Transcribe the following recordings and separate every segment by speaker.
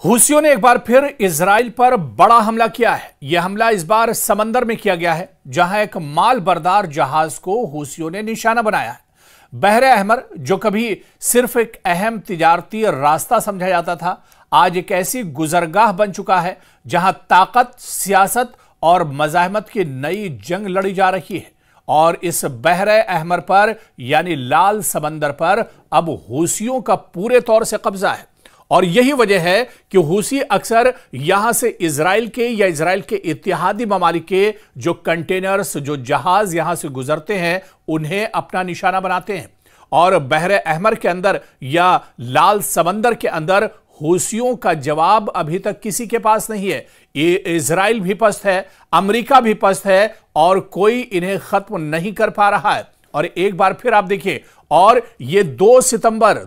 Speaker 1: हूसियों ने एक बार फिर इजराइल पर बड़ा हमला किया है। यह हमला इस बार समंदर में किया गया है, जहां एक माल बरदार जहाज को हूसियों ने निशाना बनाया है। बहरे अहमर, जो कभी सिर्फ एक अहम तिजारती रास्ता समझा जाता था, आज एक ऐसी गुजरगाह बन चुका है जहां ताकत, सियासत और मज़ाहमत की नई जंग लड़ी जा रही है। और इस बहरे अहमर पर यानी लाल समंदर पर अब हूसियों का पूरे तौर से कब्जा है। और यही वजह है कि हूसी अक्सर यहां से इजराइल के या इजराइल के इत्तेहादी ममालिक के जो कंटेनर्स, जो जहाज यहां से गुजरते हैं, उन्हें अपना निशाना बनाते हैं। और बहरे अहमर के अंदर या लाल समंदर के अंदर हूसियों का जवाब अभी तक किसी के पास नहीं है। इजराइल भी पस्त है, अमेरिका भी पस्त है, और कोई इन्हें खत्म नहीं कर पा रहा है। और एक बार फिर आप देखिए, और ये 2 सितंबर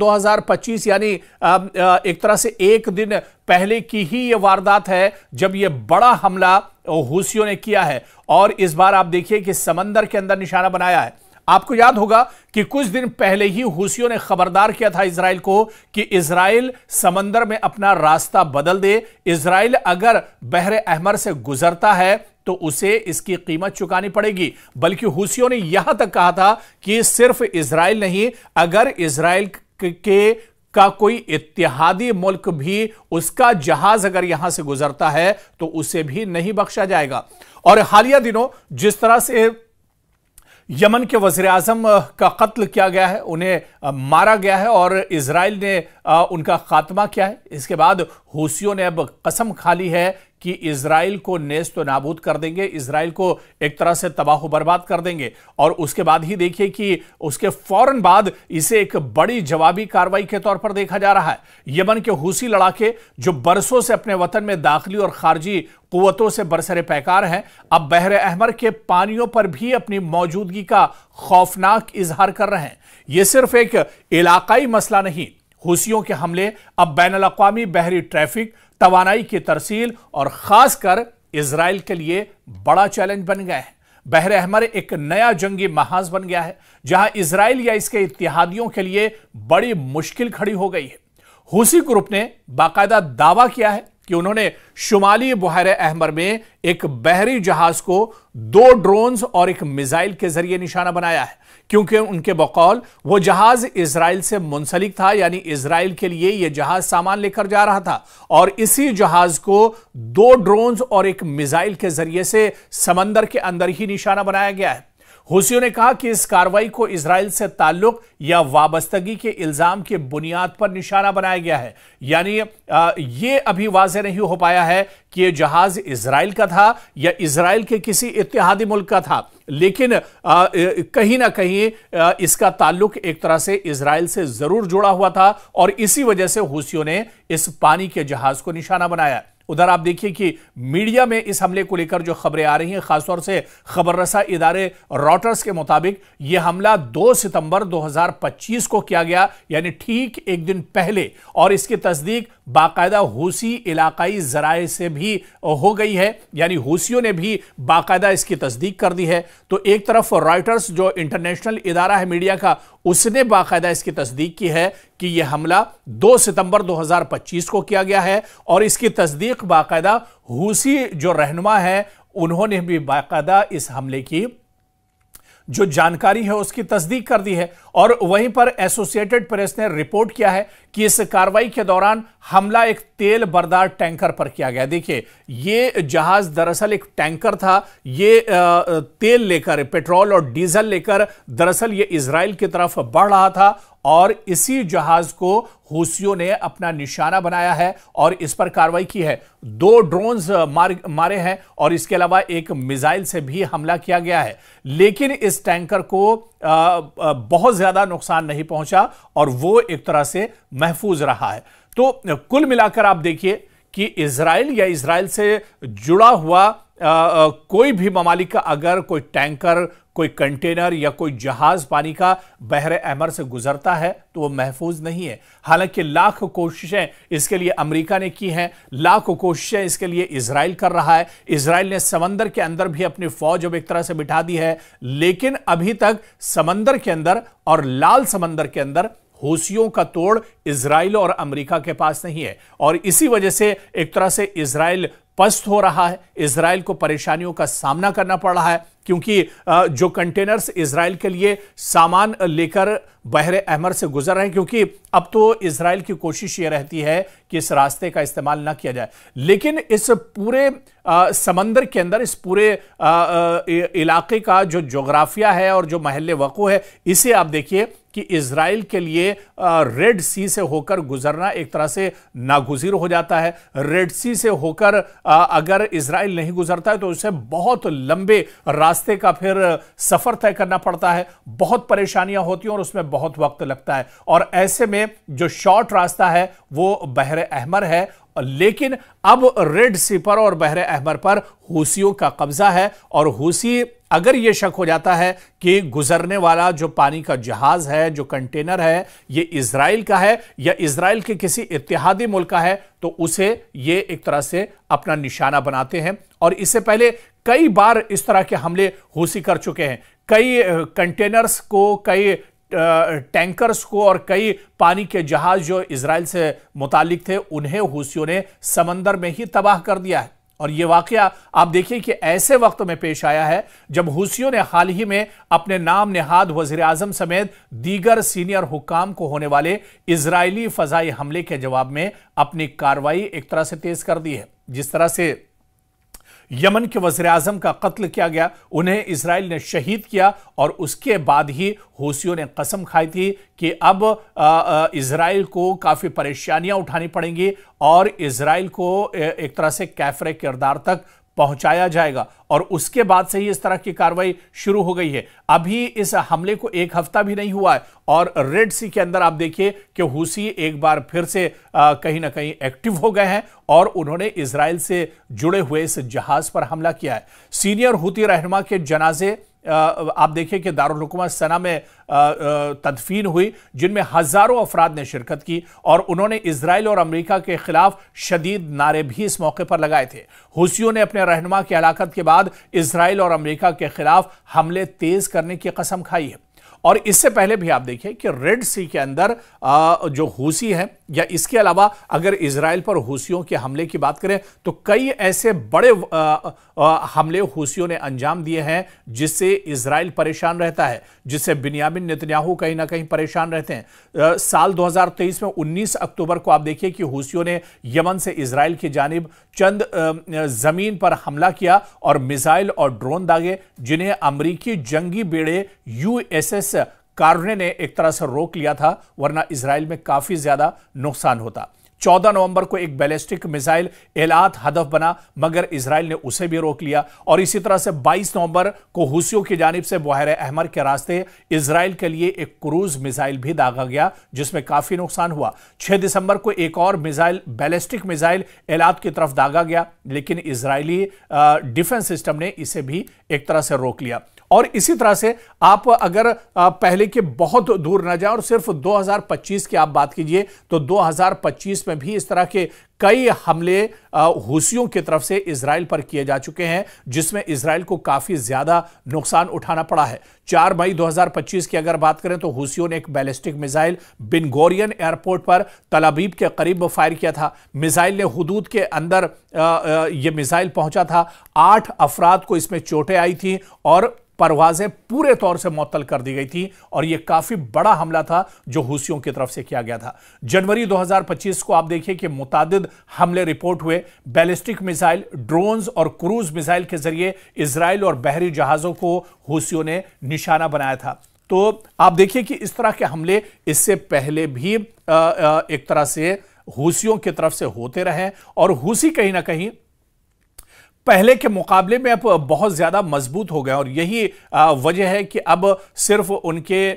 Speaker 1: 2025 यानी एक तरह से एक दिन पहले की ही ये वारदात है जब ये बड़ा हमला हूसियों ने किया है। और इस बार आप देखिए कि समंदर के अंदर निशाना बनाया है। आपको याद होगा कि कुछ दिन पहले ही हूसियों ने खबरदार किया था इजराइल को कि इजराइल समंदर में अपना रास्ता बदल दे। इजराइल अगर बहरे अहमर से गुजरता है तो उसे इसकी कीमत चुकानी पड़ेगी। बल्कि हूसियों ने यहां तक कहा था कि सिर्फ इजराइल नहीं, अगर इजराइल का कोई इत्तेहादी मुल्क भी उसका जहाज अगर यहां से गुजरता है तो उसे भी नहीं बख्शा जाएगा। और हालिया दिनों जिस तरह से यमन के वज़ीर आज़म का कत्ल किया गया है, उन्हें मारा गया है और इजराइल ने उनका खात्मा किया है, इसके बाद हूसियों ने अब कसम खा ली है कि इजराइल को नेस्त नाबूद कर देंगे, इजराइल को एक तरह से तबाह बर्बाद कर देंगे। और उसके बाद ही देखिए कि उसके फौरन बाद इसे एक बड़ी जवाबी कार्रवाई के तौर पर देखा जा रहा है। यमन के हूसी लड़ाके जो बरसों से अपने वतन में दाखिली और खारजी कुव्वतों से बरसरे पैकार हैं, अब बहरे अहमर के पानियों पर भी अपनी मौजूदगी का खौफनाक इजहार कर रहे हैं। यह सिर्फ एक इलाकाई मसला नहीं, हूसियों के हमले अब बैनुल-अक़वामी बहरी ट्रैफिक, तवानाई की तरसील और खासकर इजराइल के लिए बड़ा चैलेंज बन गए हैं। बहरे अहमर एक नया जंगी महाज बन गया है जहां इजराइल या इसके इत्तेहादियों के लिए बड़ी मुश्किल खड़ी हो गई है। हूसी ग्रुप ने बाकायदा दावा किया है कि उन्होंने शुमाली बहरे अहमर में एक बहरी जहाज को 2 ड्रोन्स और एक मिसाइल के जरिए निशाना बनाया है, क्योंकि उनके बकौल वो जहाज इजराइल से मुंसलिक था, यानी इजराइल के लिए यह जहाज सामान लेकर जा रहा था। और इसी जहाज को 2 ड्रोन्स और एक मिसाइल के जरिए से समंदर के अंदर ही निशाना बनाया गया है। हूसियों ने कहा कि इस कार्रवाई को इजराइल से ताल्लुक या वाबस्तगी के इल्जाम की बुनियाद पर निशाना बनाया गया है। यानी यह अभी वाज़ेह नहीं हो पाया है कि यह जहाज इजराइल का था या इजराइल के किसी इत्तेहादी मुल्क का था, लेकिन कहीं ना कहीं इसका ताल्लुक एक तरह से इजराइल से जरूर जुड़ा हुआ था। और इसी वजह से हूसियों ने इस पानी के जहाज को निशाना बनाया। उधर आप देखिए कि मीडिया में इस हमले को लेकर जो खबरें आ रही हैं, खासतौर से खबर रसा इदारे रॉयटर्स के मुताबिक यह हमला 2 सितंबर 2025 को किया गया, यानी ठीक एक दिन पहले। और इसकी तस्दीक बाकायदा हूसी इलाकाई जराए से भी हो गई है, यानी हूसियों ने भी बाकायदा इसकी तस्दीक कर दी है। तो एक तरफ रॉयटर्स जो इंटरनेशनल इदारा है मीडिया का, उसने बाकायदा इसकी तस्दीक की है कि यह हमला 2 सितंबर 2025 को किया गया है। और इसकी तस्दीक बाकायदा हूसी जो रहनुमा है उन्होंने भी बाकायदा इस हमले की जो जानकारी है उसकी तस्दीक कर दी है। और वहीं पर एसोसिएटेड प्रेस ने रिपोर्ट किया है कि इस कार्रवाई के दौरान हमला एक तेल बरदार टैंकर पर किया गया। देखिए, यह जहाज दरअसल एक टैंकर था, ये तेल लेकर, पेट्रोल और डीजल लेकर दरअसल ये इजराइल की तरफ बढ़ रहा था। और इसी जहाज को हूसियों ने अपना निशाना बनाया है और इस पर कार्रवाई की है। 2 ड्रोन्स मारे हैं और इसके अलावा एक मिसाइल से भी हमला किया गया है, लेकिन इस टैंकर को बहुत ज्यादा नुकसान नहीं पहुंचा और वो एक तरह से महफूज रहा है। तो कुल मिलाकर आप देखिए कि इजराइल या इजराइल से जुड़ा हुआ कोई भी ममालिक का अगर कोई टैंकर, कोई कंटेनर या कोई जहाज पानी का बहरे अहमर से गुजरता है तो वो महफूज नहीं है। हालांकि लाख कोशिशें इसके लिए अमेरिका ने की हैं, लाख कोशिशें इसके लिए इजराइल कर रहा है। इजराइल ने समंदर के अंदर भी अपनी फौज अब एक तरह से बिठा दी है, लेकिन अभी तक समंदर के अंदर और लाल समंदर के अंदर हूसियों का तोड़ इजराइल और अमेरिका के पास नहीं है और इसी वजह से एक तरह से इजराइल पस्त हो रहा है, इजराइल को परेशानियों का सामना करना पड़ रहा है क्योंकि जो कंटेनर्स इजराइल के लिए सामान लेकर बहरे अहमर से गुजर रहे हैं, क्योंकि अब तो इजराइल की कोशिश ये रहती है कि इस रास्ते का इस्तेमाल ना किया जाए, लेकिन इस पूरे समंदर के अंदर इस पूरे इलाके का जो जोग्राफिया है और जो महल्ले वक़ू है, इसे आप देखिए कि इजराइल के लिए रेड सी से होकर गुजरना एक तरह से नागुज़ीर हो जाता है। रेड सी से होकर अगर इजराइल नहीं गुजरता है तो उसे बहुत लंबे रास्ते का फिर सफर तय करना पड़ता है, बहुत परेशानियां होती हैं और उसमें बहुत वक्त लगता है। और ऐसे में जो शॉर्ट रास्ता है वो बहरे अहमर है, लेकिन अब रेड सी पर और बहरे अहमर पर हूसियों का कब्जा है और हूसी अगर यह शक हो जाता है कि गुजरने वाला जो पानी का जहाज है, जो कंटेनर है, ये इजराइल का है या इजराइल के किसी इत्तेहादी मुल्क का है, तो उसे ये एक तरह से अपना निशाना बनाते हैं। और इससे पहले कई बार इस तरह के हमले हूसी कर चुके हैं, कई कंटेनर्स को, कई टैंकर्स को और कई पानी के जहाज जो इजराइल से मुतालिक थे उन्हें हूसियों ने समंदर में ही तबाह कर दिया है। और यह वाकया आप देखिए कि ऐसे वक्त में पेश आया है जब हूसियों ने हाल ही में अपने नाम नेहाद वजीर आजम समेत दीगर सीनियर हुक्काम को होने वाले इजरायली फजाई हमले के जवाब में अपनी कार्रवाई एक तरह से तेज कर दी है। जिस तरह से यमन के वज़ीर आज़म का कत्ल किया गया, उन्हें इजराइल ने शहीद किया और उसके बाद ही हूसियों ने कसम खाई थी कि अब इजराइल को काफ़ी परेशानियां उठानी पड़ेंगी और इजराइल को एक तरह से कैफरे किरदार तक पहुंचाया जाएगा। और उसके बाद से ही इस तरह की कार्रवाई शुरू हो गई है। अभी इस हमले को एक हफ्ता भी नहीं हुआ है और रेड सी के अंदर आप देखिए कि हूसी एक बार फिर से कहीं ना कहीं एक्टिव हो गए हैं और उन्होंने इजराइल से जुड़े हुए इस जहाज पर हमला किया है। सीनियर हूती रहनुमा के जनाजे आप देखिए कि दारुल हुकूमत सना में तदफीन हुई, जिनमें हजारों अफराद ने शिरकत की और उन्होंने इजराइल और अमेरिका के खिलाफ शदीद नारे भी इस मौके पर लगाए थे। हूसियों ने अपने रहनुमा की हलाकत के बाद इजराइल और अमेरिका के खिलाफ हमले तेज करने की कसम खाई है। और इससे पहले भी आप देखिए कि रेड सी के अंदर जो हूसी है या इसके अलावा अगर इजराइल पर हूसियों के हमले की बात करें तो कई ऐसे बड़े हमले हूसियों ने अंजाम दिए हैं जिससे इजराइल परेशान रहता है, जिससे बिन्यामिन नेतन्याहू कहीं ना कहीं परेशान रहते हैं। साल 2023 में 19 अक्टूबर को आप देखिए कि हूसियों ने यमन से इजराइल की जानिब चंद जमीन पर हमला किया और मिसाइल और ड्रोन दागे, जिन्हें अमरीकी जंगी बेड़े USS कार्ने ने एक तरह से रोक लिया था, वरना इजराइल में काफी ज्यादा नुकसान होता। 14 नवंबर को एक बैलिस्टिक मिसाइल एलात हदफ बना मगर इजराइल ने उसे भी रोक लिया और इसी तरह से 22 नवंबर को हूसियों की जानिब से बहरे अहमर के रास्ते इजराइल के लिए एक क्रूज मिसाइल भी दागा गया जिसमें काफी नुकसान हुआ। 6 दिसंबर को एक और मिसाइल, बैलिस्टिक मिसाइल एलात की तरफ दागा गया, लेकिन इजरायली डिफेंस सिस्टम ने इसे भी एक तरह से रोक लिया। और इसी तरह से आप अगर पहले के बहुत दूर न जाए और सिर्फ 2025 की आप बात कीजिए तो 2025 में भी इस तरह के कई हमले हूसियों की तरफ से इजराइल पर किए जा चुके हैं जिसमें इजराइल को काफी ज्यादा नुकसान उठाना पड़ा है। 4 मई 2025 की अगर बात करें तो हूसियों ने एक बैलिस्टिक मिसाइल बिन गोरियन एयरपोर्ट पर तल अबीब के करीब फायर किया था। मिसाइल ने हुदूद के अंदर यह मिसाइल पहुंचा था। 8 अफराद को इसमें चोटें आई थी और परवाजें पूरे तौर से मुअत्तल कर दी गई थी और यह काफी बड़ा हमला था जो हूसियों की तरफ से किया गया था। जनवरी 2025 को आप देखिए कि मुतादिद हमले रिपोर्ट हुए। बैलिस्टिक मिसाइल, ड्रोन्स और क्रूज मिसाइल के जरिए इजराइल और बहरी जहाजों को हूसियों ने निशाना बनाया था। तो आप देखिए कि इस तरह के हमले इससे पहले भी एक तरह से हूसियों की तरफ से होते रहे और हूसी कहीं ना कहीं पहले के मुकाबले में अब बहुत ज्यादा मजबूत हो गए और यही वजह है कि अब सिर्फ उनके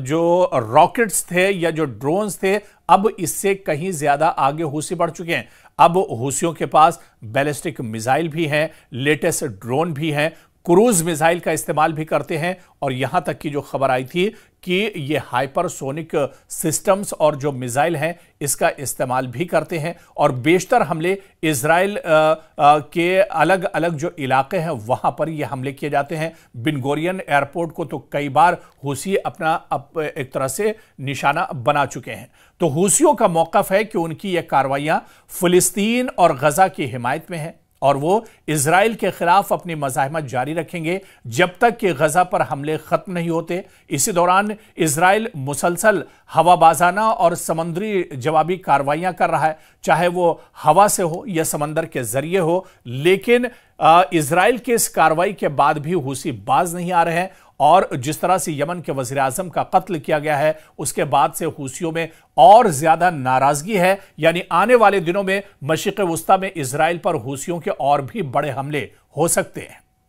Speaker 1: जो रॉकेट्स थे या जो ड्रोन्स थे अब इससे कहीं ज्यादा आगे हूसी बढ़ चुके हैं। अब हूसियों के पास बैलिस्टिक मिसाइल भी हैं, लेटेस्ट ड्रोन भी हैं, क्रूज मिसाइल का इस्तेमाल भी करते हैं और यहां तक की जो खबर आई थी कि ये हाइपरसोनिक सिस्टम्स और जो मिसाइल हैं इसका इस्तेमाल भी करते हैं और बेशतर हमले इजराइल के अलग अलग जो इलाके हैं वहां पर ये हमले किए जाते हैं। बिन गुरियन एयरपोर्ट को तो कई बार हूसी अपना एक तरह से निशाना बना चुके हैं। तो हूसियों का मौकफ है कि उनकी ये कार्रवाइयां फिलिस्तीन और गजा की हिमायत में है और वो इजराइल के खिलाफ अपनी मज़ाहमत जारी रखेंगे जब तक कि गजा पर हमले खत्म नहीं होते। इसी दौरान इजराइल मुसलसल हवाबाजाना और समुद्री जवाबी कार्रवाइयां कर रहा है, चाहे वो हवा से हो या समंदर के जरिए हो। लेकिन इजराइल के इस कार्रवाई के बाद भी हूसी बाज नहीं आ रहे हैं और जिस तरह से यमन के वज़ीर आज़म का कत्ल किया गया है उसके बाद से हूसियों में और ज्यादा नाराजगी है। यानी आने वाले दिनों में मशरिक़ वुस्ता में इजराइल पर हूसियों के और भी बड़े हमले हो सकते हैं।